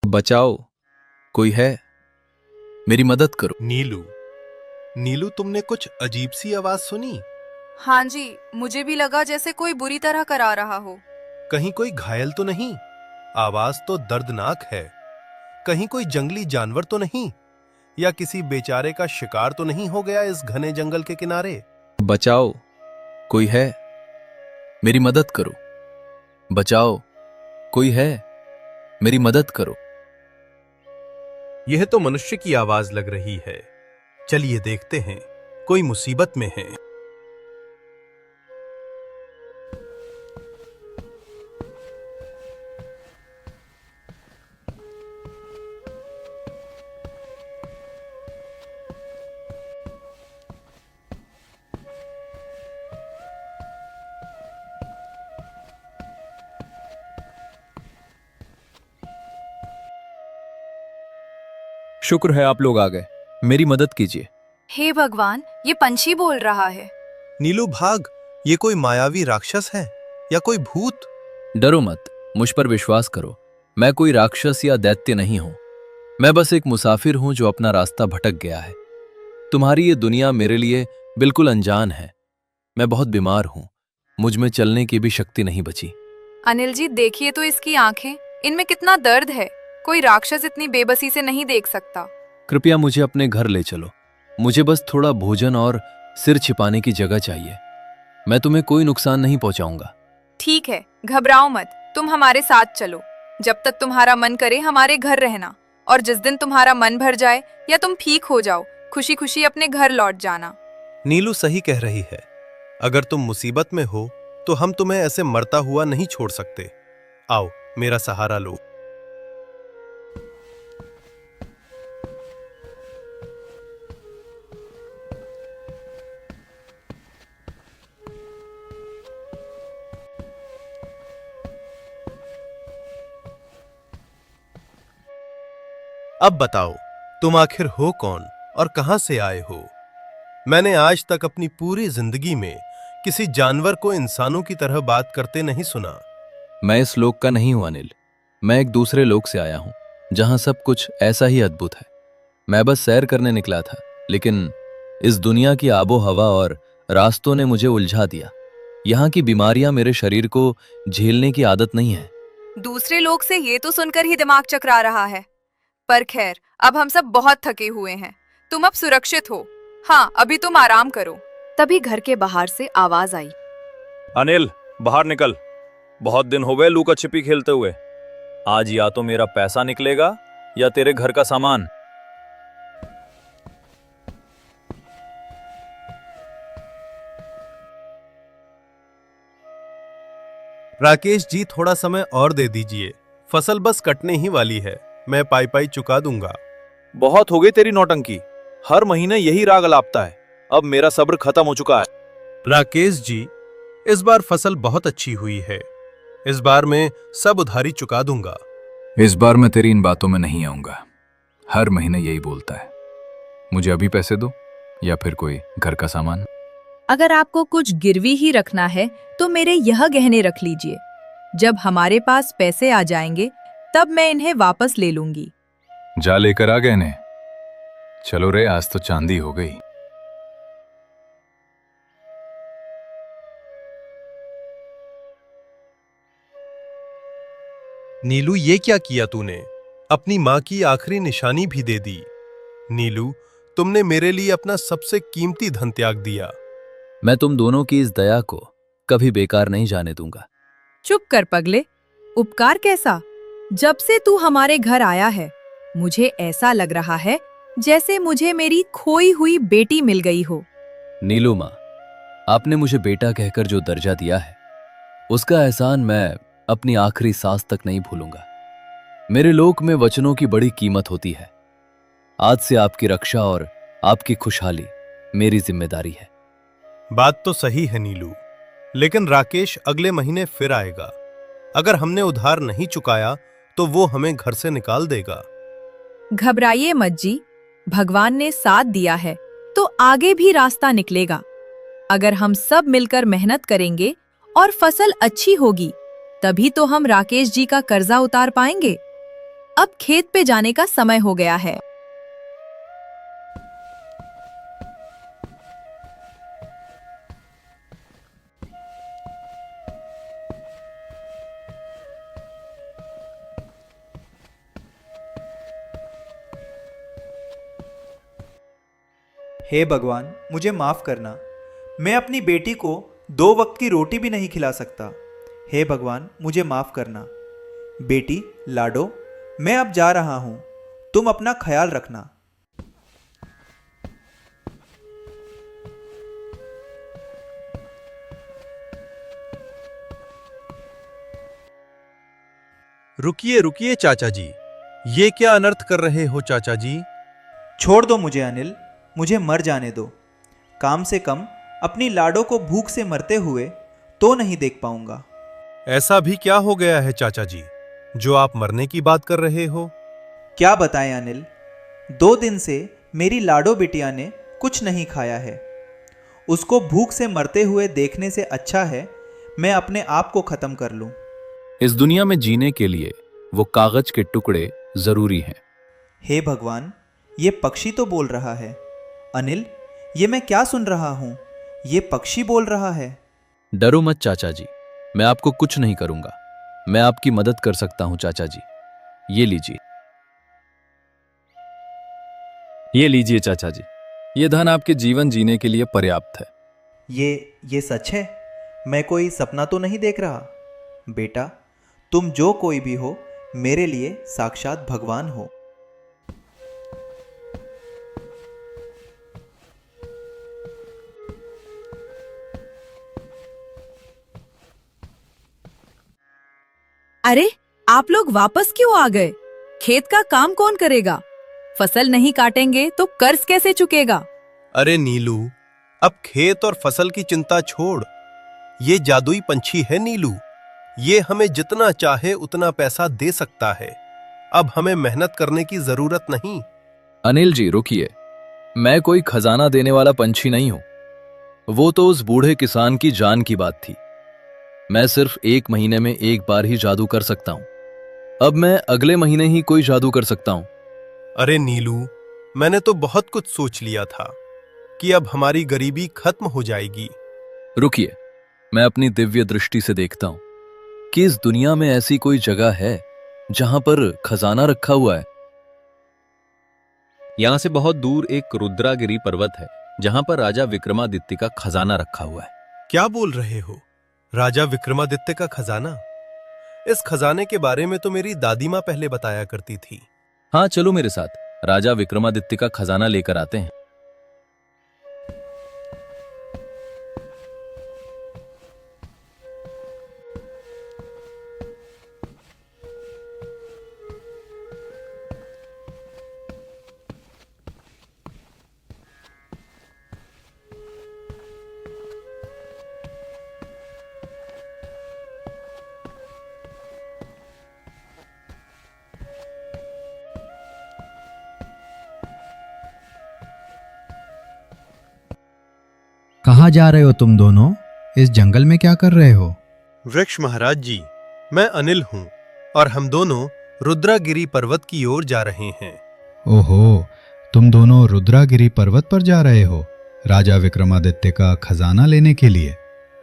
बचाओ, कोई है? मेरी मदद करो। नीलू, नीलू तुमने कुछ अजीब सी आवाज सुनी? हाँ जी, मुझे भी लगा जैसे कोई बुरी तरह करा रहा हो। कहीं कोई घायल तो नहीं? आवाज तो दर्दनाक है। कहीं कोई जंगली जानवर तो नहीं, या किसी बेचारे का शिकार तो नहीं हो गया इस घने जंगल के किनारे? बचाओ, कोई है? मेरी मदद करो। बचाओ, कोई है? मेरी मदद करो। यह तो मनुष्य की आवाज लग रही है। चलिए देखते हैं, कोई मुसीबत में है। शुक्र है आप लोग आ गए। मेरी मदद कीजिए। हे भगवान, ये पंछी बोल रहा है। नीलू भाग, ये कोई मायावी राक्षस है या कोई भूत? डरो मत, मुझ पर विश्वास करो। मैं कोई राक्षस या दैत्य नहीं हूं। मैं बस एक मुसाफिर हूं जो अपना रास्ता भटक गया है। तुम्हारी ये दुनिया मेरे लिए बिल्कुल अनजान है। मैं बहुत बीमार हूं। मुझ में चलने की भी शक्ति नहीं बची। अनिल जी, देखिए तो इसकी आंखें, इनमें कितना दर्द है। कोई राक्षस इतनी बेबसी से नहीं देख सकता। कृपया मुझे अपने घर ले चलो। मुझे बस थोड़ा भोजन और सिर छिपाने की जगह चाहिए। मैं तुम्हें कोई नुकसान नहीं पहुंचाऊंगा। ठीक है, घबराओ मत, तुम हमारे साथ चलो। जब तक तुम्हारा मन करे हमारे घर रहना, और जिस दिन तुम्हारा मन भर जाए या तुम ठीक हो जाओ, खुशी खुशी अपने घर लौट जाना। नीलू सही कह रही है। अगर तुम मुसीबत में हो तो हम तुम्हें ऐसे मरता हुआ नहीं छोड़ सकते। आओ, मेरा सहारा लो। अब बताओ, तुम आखिर हो कौन और कहां से आए हो? मैंने आज तक अपनी पूरी जिंदगी में किसी जानवर को इंसानों की तरह बात करते नहीं सुना। मैं इस लोक का नहीं हूं अनिल। मैं एक दूसरे लोक से आया हूं, जहां सब कुछ ऐसा ही अद्भुत है। मैं बस सैर करने निकला था, लेकिन इस दुनिया की आबो हवा और रास्तों ने मुझे उलझा दिया। यहाँ की बीमारियां मेरे शरीर को झेलने की आदत नहीं है। दूसरे लोग से ये तो सुनकर ही दिमाग चकरा रहा है। पर खैर, अब हम सब बहुत थके हुए हैं। तुम अब सुरक्षित हो। हाँ, अभी तुम आराम करो। तभी घर के बाहर से आवाज आई। अनिल, बाहर निकल। बहुत दिन हो गए लुका छिपी खेलते हुए। आज या तो मेरा पैसा निकलेगा या तेरे घर का सामान। राकेश जी, थोड़ा समय और दे दीजिए। फसल बस कटने ही वाली है। मैं पाई पाई चुका दूंगा। बहुत हो गई तेरी नौटंकी। हर महीने यही राग अलापता है। अब मेरा सब्र खत्म हो चुका है। राकेश जी, इस बार फसल बहुत अच्छी हुई है। इस बार मैं सब उधारी चुका दूंगा। इस बार मैं तेरी इन बातों में नहीं आऊंगा। हर महीने यही बोलता है। मुझे अभी पैसे दो या फिर कोई घर का सामान। अगर आपको कुछ गिरवी ही रखना है तो मेरे यह गहने रख लीजिए। जब हमारे पास पैसे आ जाएंगे तब मैं इन्हें वापस ले लूंगी। जा लेकर आ गए ने। चलो रे, आज तो चांदी हो गई। नीलू, ये क्या किया तूने? अपनी माँ की आखिरी निशानी भी दे दी। नीलू, तुमने मेरे लिए अपना सबसे कीमती धन त्याग दिया। मैं तुम दोनों की इस दया को कभी बेकार नहीं जाने दूंगा। चुप कर पगले। उपकार कैसा? जब से तू हमारे घर आया है मुझे ऐसा लग रहा है जैसे मुझे मेरी खोई हुई बेटी मिल गई हो। नीलू माँ, आपने मुझे बेटा कहकर जो दर्जा दिया है, उसका एहसान मैं अपनी आखिरी सांस तक नहीं भूलूंगा। मेरे लोक में वचनों की बड़ी कीमत होती है। आज से आपकी रक्षा और आपकी खुशहाली मेरी जिम्मेदारी है। बात तो सही है नीलू, लेकिन राकेश अगले महीने फिर आएगा। अगर हमने उधार नहीं चुकाया तो वो हमें घर से निकाल देगा। घबराइए मत जी, भगवान ने साथ दिया है तो आगे भी रास्ता निकलेगा। अगर हम सब मिलकर मेहनत करेंगे और फसल अच्छी होगी, तभी तो हम राकेश जी का कर्जा उतार पाएंगे। अब खेत पे जाने का समय हो गया है। हे भगवान, मुझे माफ़ करना। मैं अपनी बेटी को 2 वक्त की रोटी भी नहीं खिला सकता। हे भगवान, मुझे माफ़ करना। बेटी लाडो, मैं अब जा रहा हूँ। तुम अपना ख्याल रखना। रुकिए रुकिए चाचा जी, ये क्या अनर्थ कर रहे हो चाचा जी? छोड़ दो मुझे अनिल, मुझे मर जाने दो। काम से कम अपनी लाडो को भूख से मरते हुए तो नहीं देख पाऊंगा। ऐसा भी क्या हो गया है चाचा जी, जो आप मरने की बात कर रहे हो? क्या बताएं अनिल, 2 दिन से मेरी लाडो बिटिया ने कुछ नहीं खाया है। उसको भूख से मरते हुए देखने से अच्छा है मैं अपने आप को खत्म कर लूं। इस दुनिया में जीने के लिए वो कागज के टुकड़े जरूरी हैं। हे भगवान, ये पक्षी तो बोल रहा है। अनिल, ये मैं क्या सुन रहा हूँ? ये पक्षी बोल रहा है। डरो मत चाचा जी, मैं आपको कुछ नहीं करूंगा। मैं आपकी मदद कर सकता हूं चाचा जी। ये लीजिए। ये लीजिए चाचा जी, ये धन आपके जीवन जीने के लिए पर्याप्त है। ये सच है? मैं कोई सपना तो नहीं देख रहा? बेटा, तुम जो कोई भी हो, मेरे लिए साक्षात भगवान हो। अरे, आप लोग वापस क्यों आ गए? खेत का काम कौन करेगा? फसल नहीं काटेंगे तो कर्ज कैसे चुकेगा? अरे नीलू, अब खेत और फसल की चिंता छोड़। ये जादुई पंछी है नीलू, ये हमें जितना चाहे उतना पैसा दे सकता है। अब हमें मेहनत करने की जरूरत नहीं। अनिल जी रुकिए, मैं कोई खजाना देने वाला पंछी नहीं हूं। वो तो उस बूढ़े किसान की जान की बात थी। मैं सिर्फ 1 महीने में 1 बार ही जादू कर सकता हूं। अब मैं अगले महीने ही कोई जादू कर सकता हूं। अरे नीलू, मैंने तो बहुत कुछ सोच लिया था कि अब हमारी गरीबी खत्म हो जाएगी। रुकिए, मैं अपनी दिव्य दृष्टि से देखता हूं कि इस दुनिया में ऐसी कोई जगह है जहां पर खजाना रखा हुआ है। यहां से बहुत दूर एक रुद्रागिरी पर्वत है जहां पर राजा विक्रमादित्य का खजाना रखा हुआ है। क्या बोल रहे हो? राजा विक्रमादित्य का खजाना? इस खजाने के बारे में तो मेरी दादी माँ पहले बताया करती थी। हाँ चलो मेरे साथ, राजा विक्रमादित्य का खजाना लेकर आते हैं। कहाँ जा रहे हो तुम दोनों? इस जंगल में क्या कर रहे हो? वृक्ष महाराज जी, मैं अनिल हूँ और हम दोनों रुद्रागिरी पर्वत की ओर जा रहे हैं। ओहो, तुम दोनों रुद्रागिरी पर्वत पर जा रहे हो राजा विक्रमादित्य का खजाना लेने के लिए।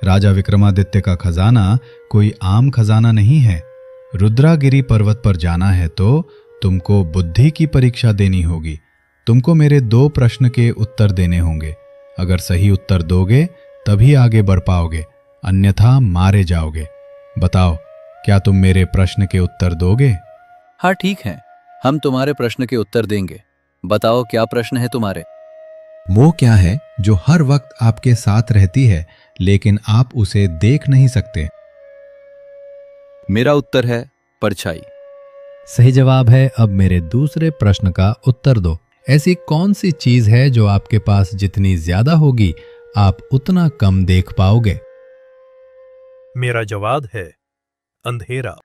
राजा विक्रमादित्य का खजाना कोई आम खजाना नहीं है। रुद्रागिरी पर्वत पर जाना है तो तुमको बुद्धि की परीक्षा देनी होगी। तुमको मेरे 2 प्रश्न के उत्तर देने होंगे। अगर सही उत्तर दोगे तभी आगे बढ़ पाओगे, अन्यथा मारे जाओगे। बताओ, क्या तुम मेरे प्रश्न के उत्तर दोगे? हाँ ठीक है, हम तुम्हारे प्रश्न के उत्तर देंगे। बताओ क्या प्रश्न है तुम्हारे? वो क्या है जो हर वक्त आपके साथ रहती है लेकिन आप उसे देख नहीं सकते? मेरा उत्तर है परछाई। सही जवाब है। अब मेरे दूसरे प्रश्न का उत्तर दो। ऐसी कौन सी चीज है जो आपके पास जितनी ज्यादा होगी आप उतना कम देख पाओगे? मेरा जवाब है अंधेरा।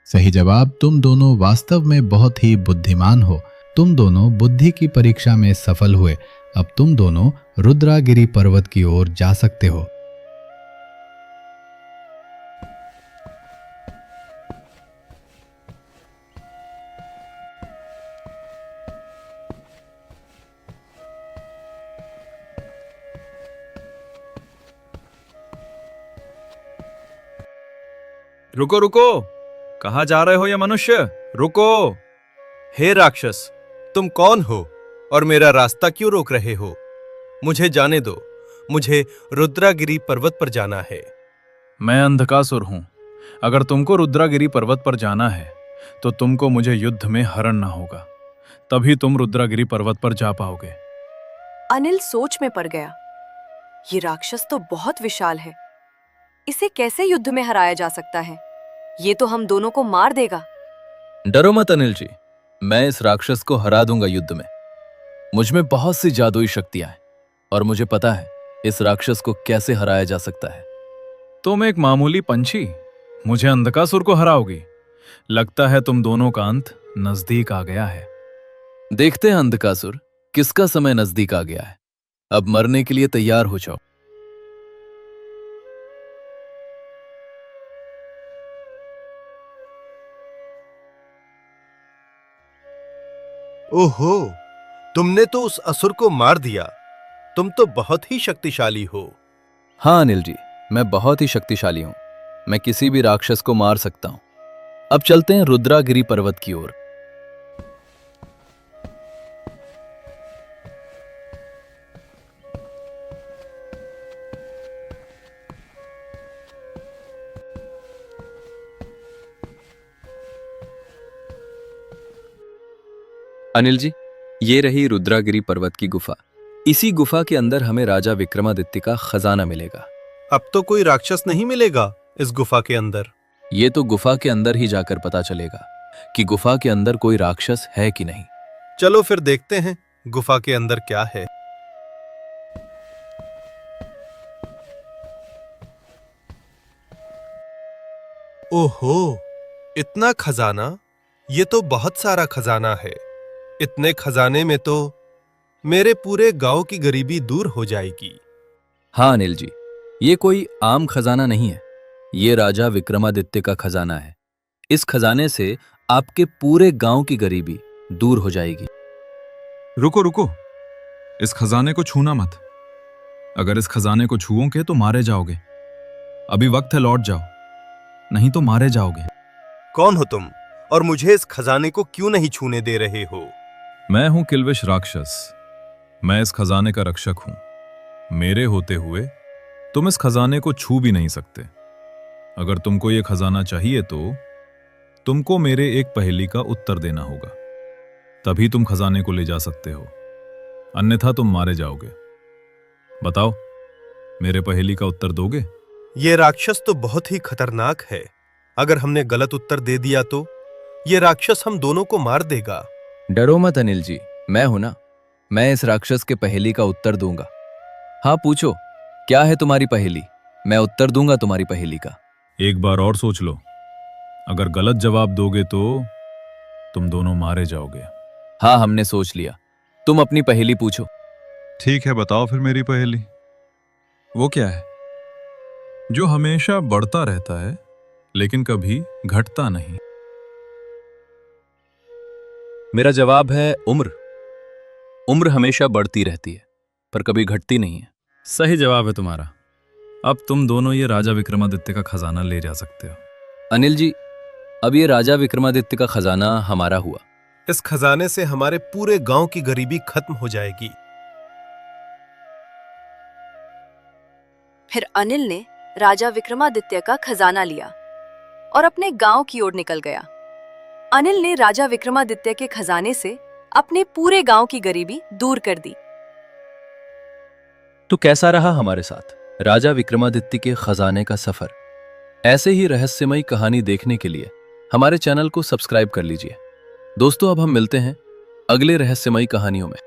सही जवाब। तुम दोनों वास्तव में बहुत ही बुद्धिमान हो। तुम दोनों बुद्धि की परीक्षा में सफल हुए। अब तुम दोनों रुद्रागिरी पर्वत की ओर जा सकते हो। रुको रुको, कहाँ जा रहे हो ये मनुष्य? रुको। हे राक्षस, तुम कौन हो और मेरा रास्ता क्यों रोक रहे हो? मुझे जाने दो, मुझे रुद्रागिरी पर्वत पर जाना है। मैं अंधकासुर हूं। अगर तुमको रुद्रागिरी पर्वत पर जाना है तो तुमको मुझे युद्ध में हरना होगा, तभी तुम रुद्रागिरी पर्वत पर जा पाओगे। अनिल सोच में पड़ गया। ये राक्षस तो बहुत विशाल है, इसे कैसे युद्ध में हराया जा सकता है? ये तो हम दोनों को मार देगा। डरो मत अनिल जी, मैं इस राक्षस को हरा दूंगा युद्ध में। मुझ में बहुत सी जादुई शक्तियां हैं और मुझे पता है इस राक्षस को कैसे हराया जा सकता है। तुम एक मामूली पंछी मुझे अंधकासुर को हराओगी? लगता है तुम दोनों का अंत नजदीक आ गया है। देखते हैं अंधकासुर, किसका समय नजदीक आ गया है। अब मरने के लिए तैयार हो जाओ। ओहो, तुमने तो उस असुर को मार दिया। तुम तो बहुत ही शक्तिशाली हो। हाँ अनिल जी, मैं बहुत ही शक्तिशाली हूं। मैं किसी भी राक्षस को मार सकता हूं। अब चलते हैं रुद्रागिरी पर्वत की ओर। अनिल जी, ये रही रुद्रागिरी पर्वत की गुफा। इसी गुफा के अंदर हमें राजा विक्रमादित्य का खजाना मिलेगा। अब तो कोई राक्षस नहीं मिलेगा इस गुफा के अंदर। ये तो गुफा के अंदर ही जाकर पता चलेगा कि गुफा के अंदर कोई राक्षस है कि नहीं। चलो फिर देखते हैं गुफा के अंदर क्या है। ओहो, इतना खजाना! ये तो बहुत सारा खजाना है। इतने खजाने में तो मेरे पूरे गांव की गरीबी दूर हो जाएगी। हाँ अनिल जी, ये कोई आम खजाना नहीं है। ये राजा विक्रमादित्य का खजाना है। इस खजाने से आपके पूरे गांव की गरीबी दूर हो जाएगी। रुको रुको, इस खजाने को छूना मत। अगर इस खजाने को छुओगे तो मारे जाओगे। अभी वक्त है, लौट जाओ, नहीं तो मारे जाओगे। कौन हो तुम और मुझे इस खजाने को क्यों नहीं छूने दे रहे हो? मैं हूं किल्विश राक्षस। मैं इस खजाने का रक्षक हूं। मेरे होते हुए तुम इस खजाने को छू भी नहीं सकते। अगर तुमको यह खजाना चाहिए तो तुमको मेरे एक पहेली का उत्तर देना होगा, तभी तुम खजाने को ले जा सकते हो, अन्यथा तुम मारे जाओगे। बताओ, मेरे पहेली का उत्तर दोगे? ये राक्षस तो बहुत ही खतरनाक है। अगर हमने गलत उत्तर दे दिया तो ये राक्षस हम दोनों को मार देगा। डरो मत अनिल जी, मैं हूं ना। मैं इस राक्षस के पहेली का उत्तर दूंगा। हाँ पूछो, क्या है तुम्हारी पहेली? मैं उत्तर दूंगा तुम्हारी पहेली का। एक बार और सोच लो। अगर गलत जवाब दोगे तो तुम दोनों मारे जाओगे। हाँ, हमने सोच लिया। तुम अपनी पहेली पूछो। ठीक है, बताओ फिर मेरी पहेली। वो क्या है जो हमेशा बढ़ता रहता है लेकिन कभी घटता नहीं? मेरा जवाब है उम्र। उम्र हमेशा बढ़ती रहती है पर कभी घटती नहीं है। सही जवाब है तुम्हारा। अब तुम दोनों ये राजा विक्रमादित्य का खजाना ले जा सकते हो। अनिल जी, अब ये राजा विक्रमादित्य का खजाना हमारा हुआ। इस खजाने से हमारे पूरे गांव की गरीबी खत्म हो जाएगी। फिर अनिल ने राजा विक्रमादित्य का खजाना लिया और अपने गांव की ओर निकल गया। अनिल ने राजा विक्रमादित्य के खजाने से अपने पूरे गांव की गरीबी दूर कर दी। तो कैसा रहा हमारे साथ राजा विक्रमादित्य के खजाने का सफर? ऐसे ही रहस्यमयी कहानी देखने के लिए हमारे चैनल को सब्सक्राइब कर लीजिए। दोस्तों, अब हम मिलते हैं अगले रहस्यमयी कहानियों में।